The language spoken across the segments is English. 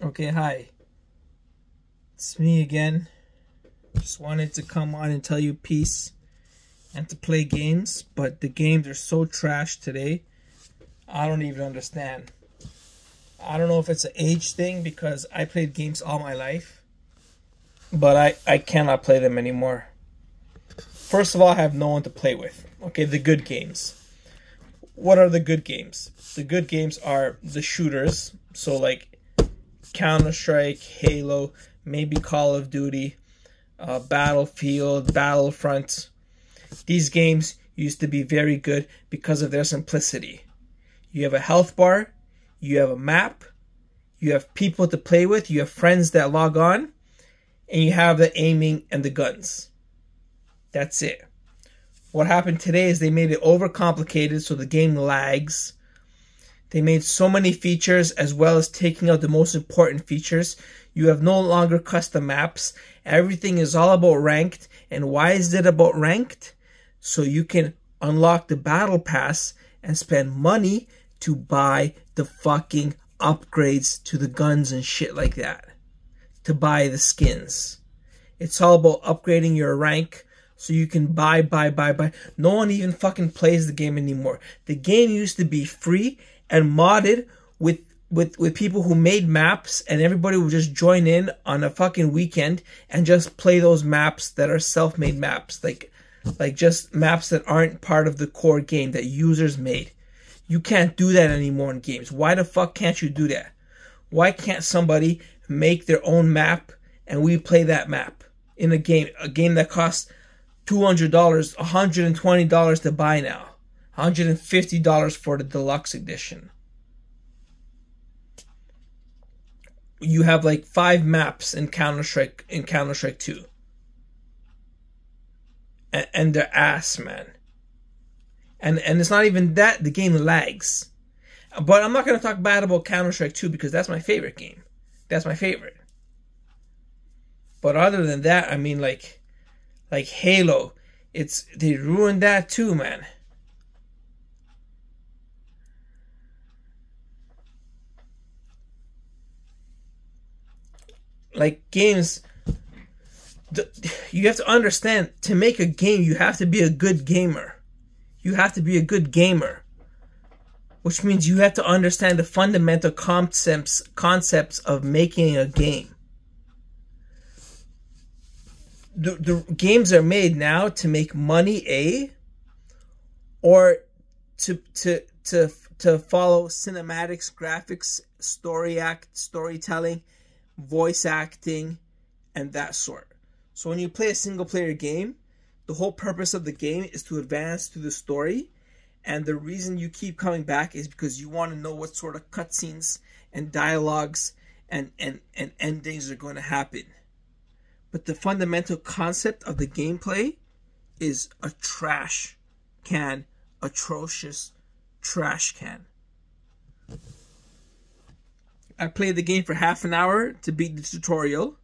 Okay, hi. It's me again. Just wanted to come on and tell you peace and to play games, but the games are so trash today. I don't even understand. I don't know if it's an age thing because I played games all my life, but I cannot play them anymore. First of all, I have no one to play with. Okay, the good games. What are the good games? The good games are the shooters. So like Counter-Strike, Halo, maybe Call of Duty, Battlefield, Battlefront. These games used to be very good because of their simplicity. You have a health bar, you have a map, you have people to play with, you have friends that log on, and you have the aiming and the guns. That's it. What happened today is they made it overcomplicated so the game lags. They made so many features as well as taking out the most important features. You have no longer custom maps. Everything is all about ranked. And why is it about ranked? So you can unlock the battle pass and spend money to buy the fucking upgrades to the guns and shit like that. To buy the skins. It's all about upgrading your rank so you can buy. No one even fucking plays the game anymore. The game used to be free and modded with people who made maps, and everybody would just join in on a fucking weekend and just play those maps that are self-made maps. Like just maps that aren't part of the core game that users made. You can't do that anymore in games. Why the fuck can't you do that? Why can't somebody make their own map and we play that map in a game that costs $200, $120 to buy now? $150 for the deluxe edition. You have like 5 maps in Counter-Strike 2. And they're ass, man. And it's not even that, the game lags. But I'm not going to talk bad about Counter-Strike 2 because that's my favorite game. That's my favorite. But other than that, I mean like Halo, they ruined that too, man. Like games, you have to understand, to make a game, you have to be a good gamer. You have to be a good gamer. Which means you have to understand the fundamental concepts of making a game. The games are made now to make money, or to follow cinematics, graphics, storytelling, voice acting, and that sort. So when you play a single player game, the whole purpose of the game is to advance through the story, and the reason you keep coming back is because you want to know what sort of cutscenes and dialogues and endings are going to happen. But the fundamental concept of the gameplay is a trash can, atrocious trash can. I played the game for half an hour to beat the tutorial.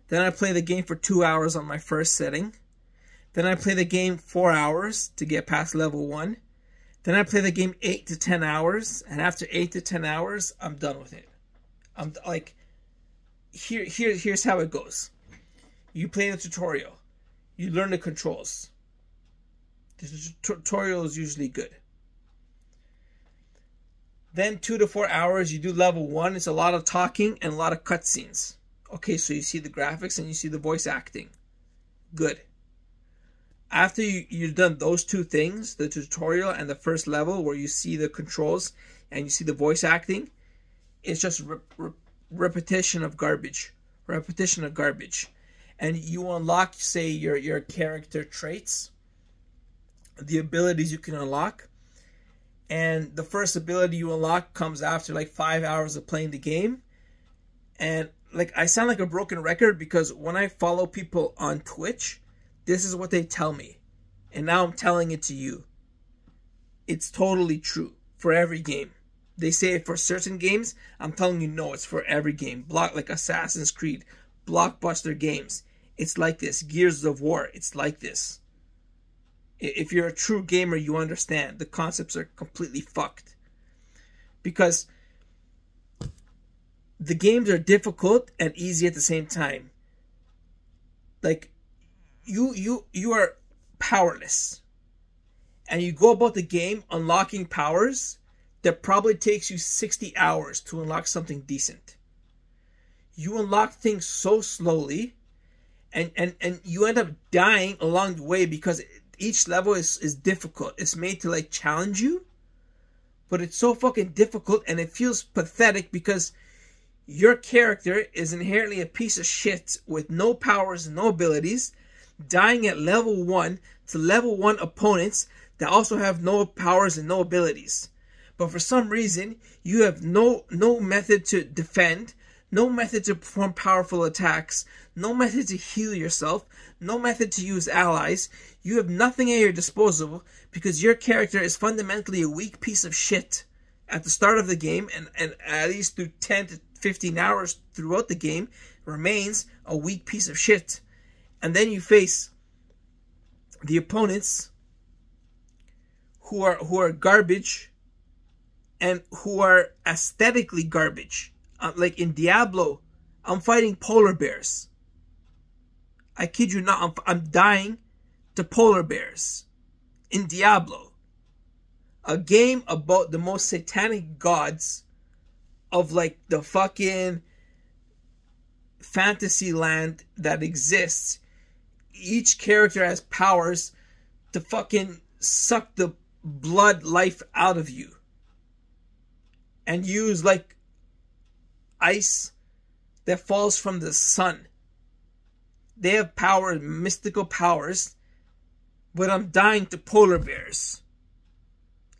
Then I play the game for 2 hours on my first setting. Then I play the game 4 hours to get past level 1. Then I play the game 8 to 10 hours. And after 8 to 10 hours, I'm done with it. I'm like, here's how it goes. You play the tutorial. You learn the controls. The tutorial is usually good. Then 2 to 4 hours, you do level 1. It's a lot of talking and a lot of cutscenes. Okay, so you see the graphics and you see the voice acting. Good. After you've done those 2 things, the tutorial and the first level where you see the controls and you see the voice acting, it's just repetition of garbage. Repetition of garbage. And you unlock, say, your character traits, the abilities you can unlock. And the first ability you unlock comes after like 5 hours of playing the game. And like, I sound like a broken record because when I follow people on Twitch, this is what they tell me. And now I'm telling it to you. It's totally true for every game. They say it for certain games. I'm telling you, no, it's for every game. Like Assassin's Creed, blockbuster games. It's like this. Gears of War, it's like this. If you're a true gamer, you understand. The concepts are completely fucked. Because the games are difficult and easy at the same time. Like, you are powerless, and you go about the game unlocking powers that probably takes you 60 hours to unlock something decent. You unlock things so slowly, and you end up dying along the way because each level is difficult. It's made to like challenge you, but it's so fucking difficult, and it feels pathetic because your character is inherently a piece of shit with no powers and no abilities, dying at level 1 to level 1 opponents that also have no powers and no abilities. But for some reason, you have no method to defend, no method to perform powerful attacks, no method to heal yourself, no method to use allies. You have nothing at your disposal because your character is fundamentally a weak piece of shit at the start of the game, and at least through 10 to 15 hours throughout the game remains a weak piece of shit. And then you face the opponents who are garbage and who are aesthetically garbage. Like in Diablo, I'm fighting polar bears. I kid you not, I'm dying to polar bears in Diablo, a game about the most satanic gods of like the fucking fantasy land that exists. Each character has powers to fucking suck the blood life out of you and use like ice that falls from the sun. They have power, mystical powers, but I'm dying to polar bears.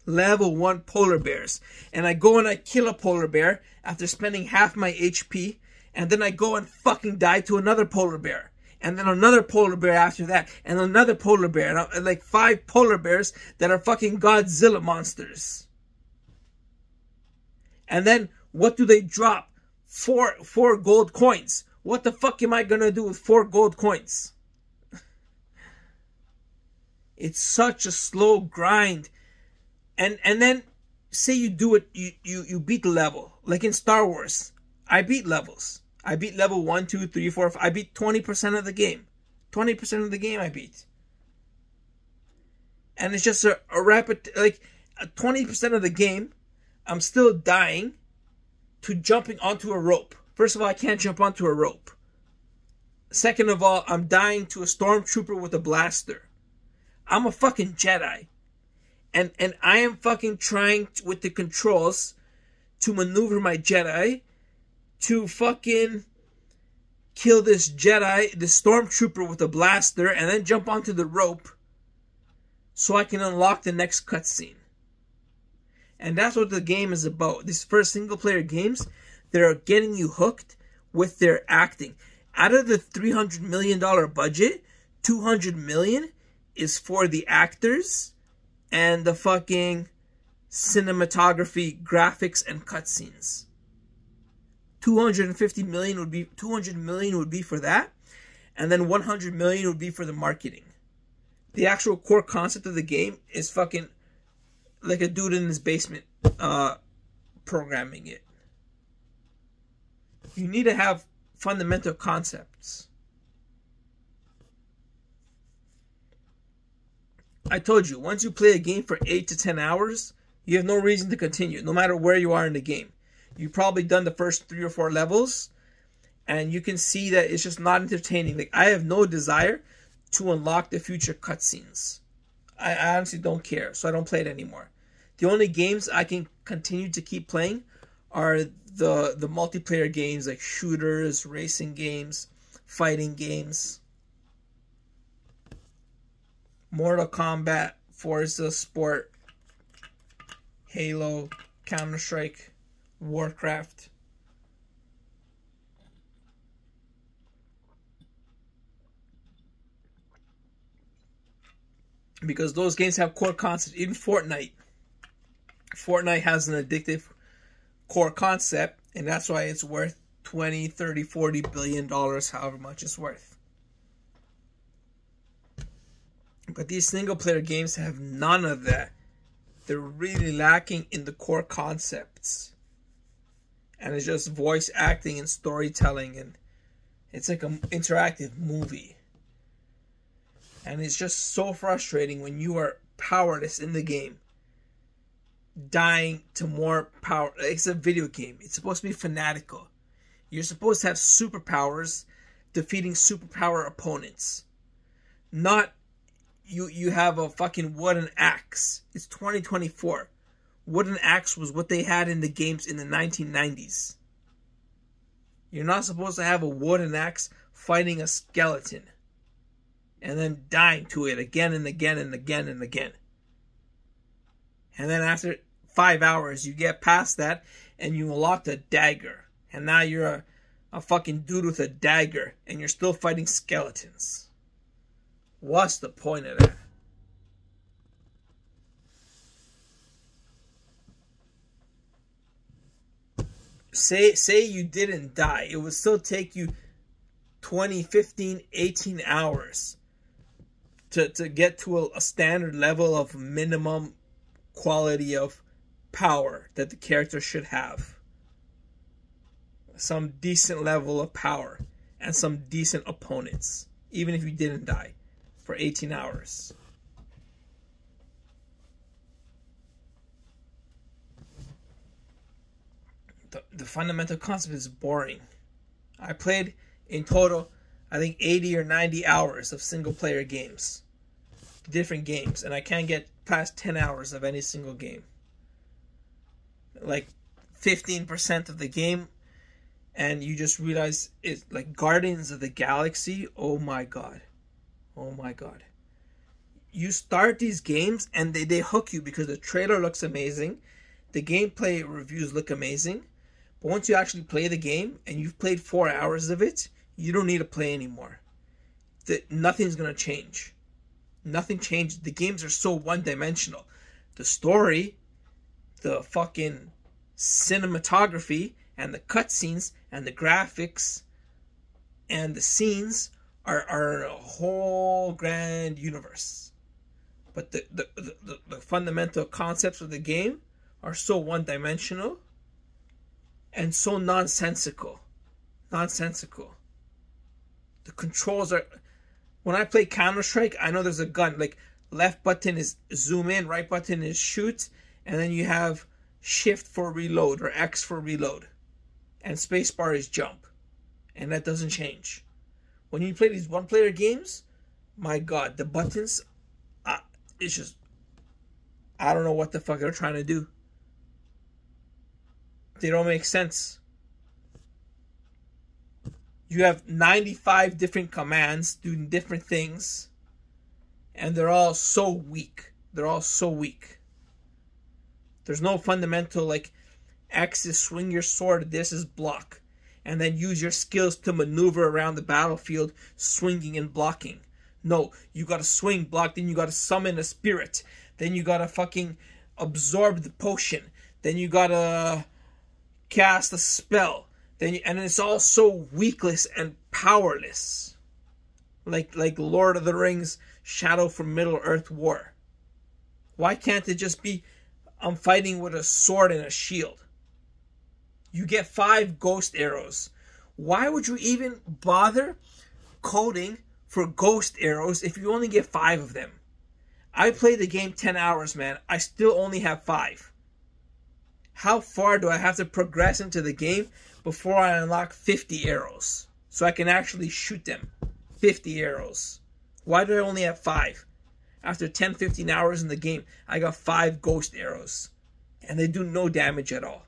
Level 1 polar bears. And I go and I kill a polar bear after spending half my HP, and then I go and fucking die to another polar bear. And then another polar bear after that, and another polar bear, and like 5 polar bears that are fucking Godzilla monsters. And then what do they drop? Four gold coins. What the fuck am I gonna do with 4 gold coins? It's such a slow grind. And then say you do it, you beat the level. Like in Star Wars, I beat levels. I beat level 1, 2, 3, 4, 5. I beat 20% of the game. 20% of the game I beat. And it's just a rapid, like 20% of the game, I'm still dying to jumping onto a rope. First of all, I can't jump onto a rope. Second of all, I'm dying to a stormtrooper with a blaster. I'm a fucking Jedi. And I am fucking trying with the controls to maneuver my Jedi to fucking kill this Jedi, this stormtrooper with a blaster, and then jump onto the rope so I can unlock the next cutscene. And that's what the game is about. These first single player games, they're getting you hooked with their acting. Out of the $300 million budget, $200 million is for the actors and the fucking cinematography, graphics, and cutscenes. 200 million would be for that, and then 100 million would be for the marketing. The actual core concept of the game is fucking like a dude in his basement programming it. You need to have fundamental concepts. I told you, once you play a game for 8 to 10 hours, you have no reason to continue, no matter where you are in the game. You've probably done the first 3 or 4 levels, and you can see that it's just not entertaining. Like, I have no desire to unlock the future cutscenes. I honestly don't care, so I don't play it anymore. The only games I can continue to keep playing are the multiplayer games, like shooters, racing games, fighting games. Mortal Kombat, Forza Sport, Halo, Counter-Strike, Warcraft. Because those games have core concepts. Even Fortnite. Fortnite has an addictive core concept, and that's why it's worth 20, 30, 40 billion dollars, however much it's worth. But these single player games have none of that. They're really lacking in the core concepts. and it's just voice acting and storytelling, and it's like an interactive movie. And it's just so frustrating when you are powerless in the game, dying to more power. It's a video game. It's supposed to be fanatical. You're supposed to have superpowers, defeating superpower opponents. Not you have a fucking wooden axe. It's 2024. Wooden axe was what they had in the games in the 1990s. You're not supposed to have a wooden axe fighting a skeleton and then dying to it again and again and again and again. And then after 5 hours, you get past that and you unlock the dagger. And now you're a fucking dude with a dagger and you're still fighting skeletons. What's the point of that? Say you didn't die. It would still take you 20, 15, 18 hours to get to a standard level of minimum quality of power that the character should have. Some decent level of power and some decent opponents, even if you didn't die for 18 hours. The fundamental concept is boring. I played in total, I think 80 or 90 hours of single player games. Different games. And I can't get past 10 hours of any single game. Like 15% of the game. And you just realize it's like Guardians of the Galaxy. Oh my god. Oh my god. You start these games and they hook you because the trailer looks amazing. The gameplay reviews look amazing. But once you actually play the game and you've played 4 hours of it, you don't need to play anymore. Nothing's going to change. Nothing changed. The games are so one-dimensional. The story, the fucking cinematography, and the cutscenes, and the graphics, and the scenes are a whole grand universe. But the fundamental concepts of the game are so one-dimensional and so nonsensical. Nonsensical. The controls are... When I play Counter-Strike, I know there's a gun. Like, left button is zoom in, right button is shoot, and then you have shift for reload, or X for reload. And spacebar is jump. And that doesn't change. When you play these one-player games, my god, the buttons... it's just... I don't know what the fuck they're trying to do. They don't make sense. You have 95 different commands doing different things. And they're all so weak. They're all so weak. There's no fundamental, like, X is swing your sword, this is block. And then use your skills to maneuver around the battlefield, swinging and blocking. No, you gotta swing, block, then you gotta summon a spirit. Then you gotta fucking absorb the potion. Then you gotta cast a spell. And it's all so weakless and powerless. Like Lord of the Rings, Shadow from Middle-earth War. Why can't it just be, I'm fighting with a sword and a shield? You get 5 ghost arrows. Why would you even bother coding for ghost arrows if you only get 5 of them? I played the game 10 hours, man. I still only have 5. How far do I have to progress into the game before I unlock 50 arrows? So I can actually shoot them. 50 arrows. Why do I only have 5? After 10, 15 hours in the game, I got 5 ghost arrows. And they do no damage at all.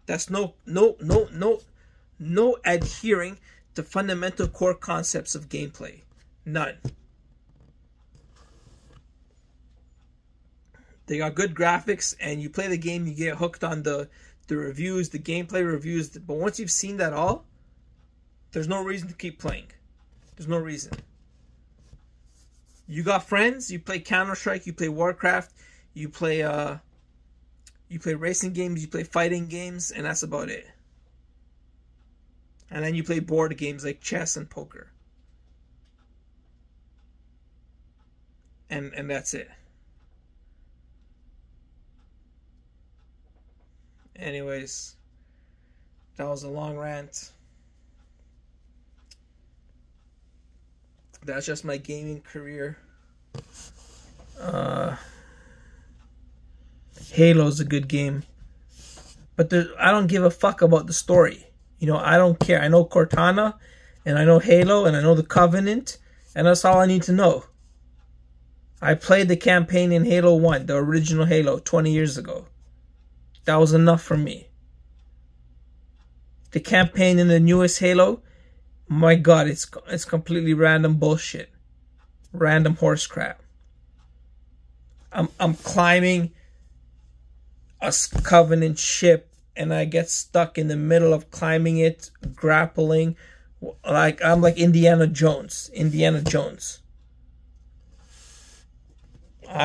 That's no adhering to fundamental core concepts of gameplay. None. They got good graphics, and you play the game, you get hooked on the reviews, the gameplay reviews. But once you've seen that all, there's no reason to keep playing. There's no reason. You got friends, you play Counter-Strike, you play Warcraft, you play racing games, you play fighting games, and that's about it. And then you play board games like chess and poker. And that's it. Anyways, that was a long rant. That's just my gaming career. Halo's a good game, but I don't give a fuck about the story. You know, I don't care. I know Cortana, and I know Halo, and I know the Covenant, and that's all I need to know. I played the campaign in Halo 1, the original Halo, 20 years ago. That was enough for me. The campaign in the newest Halo, my God, it's completely random bullshit. Random horse crap. I'm climbing a Covenant ship, and I get stuck in the middle of climbing it, grappling. Like, I'm like Indiana Jones. I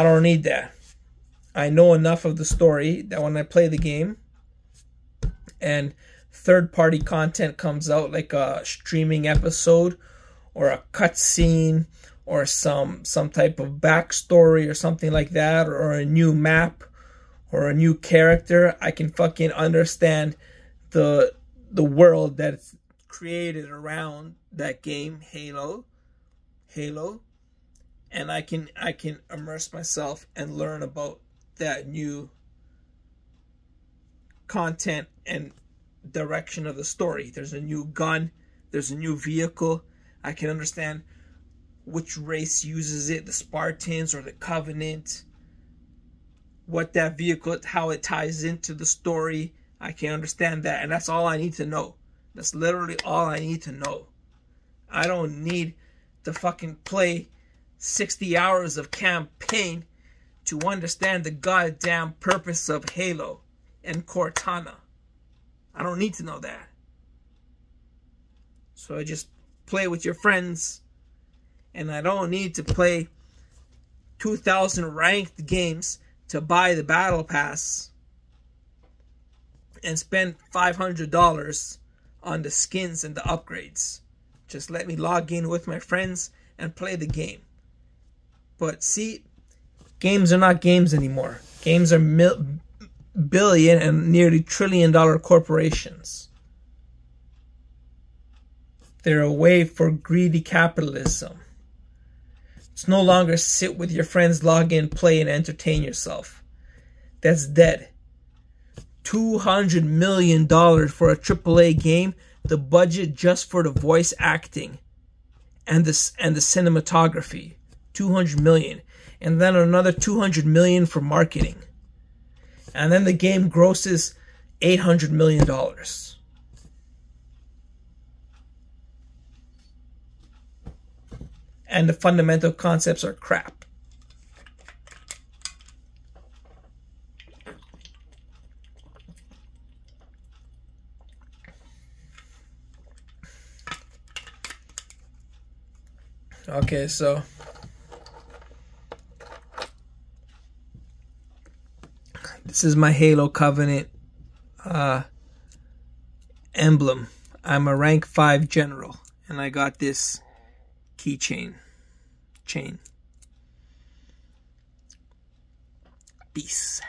don't need that. I know enough of the story that when I play the game and third-party content comes out, like a streaming episode or a cutscene or some type of backstory or something like that, or a new map or a new character, I can fucking understand the world that's created around that game, Halo, and I can immerse myself and learn about that new content and direction of the story. There's a new gun, there's a new vehicle. I can understand which race uses it, the Spartans or the Covenant, what that vehicle, how it ties into the story. I can understand that, and that's all I need to know. That's literally all I need to know. I don't need to fucking play 60 hours of campaign to understand the goddamn purpose of Halo and Cortana. I don't need to know that. So I just play with your friends, and I don't need to play 2,000 ranked games to buy the battle pass and spend $500 on the skins and the upgrades. Just let me log in with my friends and play the game. But see, games are not games anymore. Games are billion and nearly trillion-dollar corporations. They're a way for greedy capitalism. It's no longer sit with your friends, log in, play, and entertain yourself. That's dead. $200 million for a AAA game, the budget just for the voice acting and the cinematography. $200 million. And then another $200 million for marketing. And then the game grosses $800 million. And the fundamental concepts are crap. Okay, so this is my Halo Covenant emblem. I'm a rank 5 general, and I got this keychain. Peace.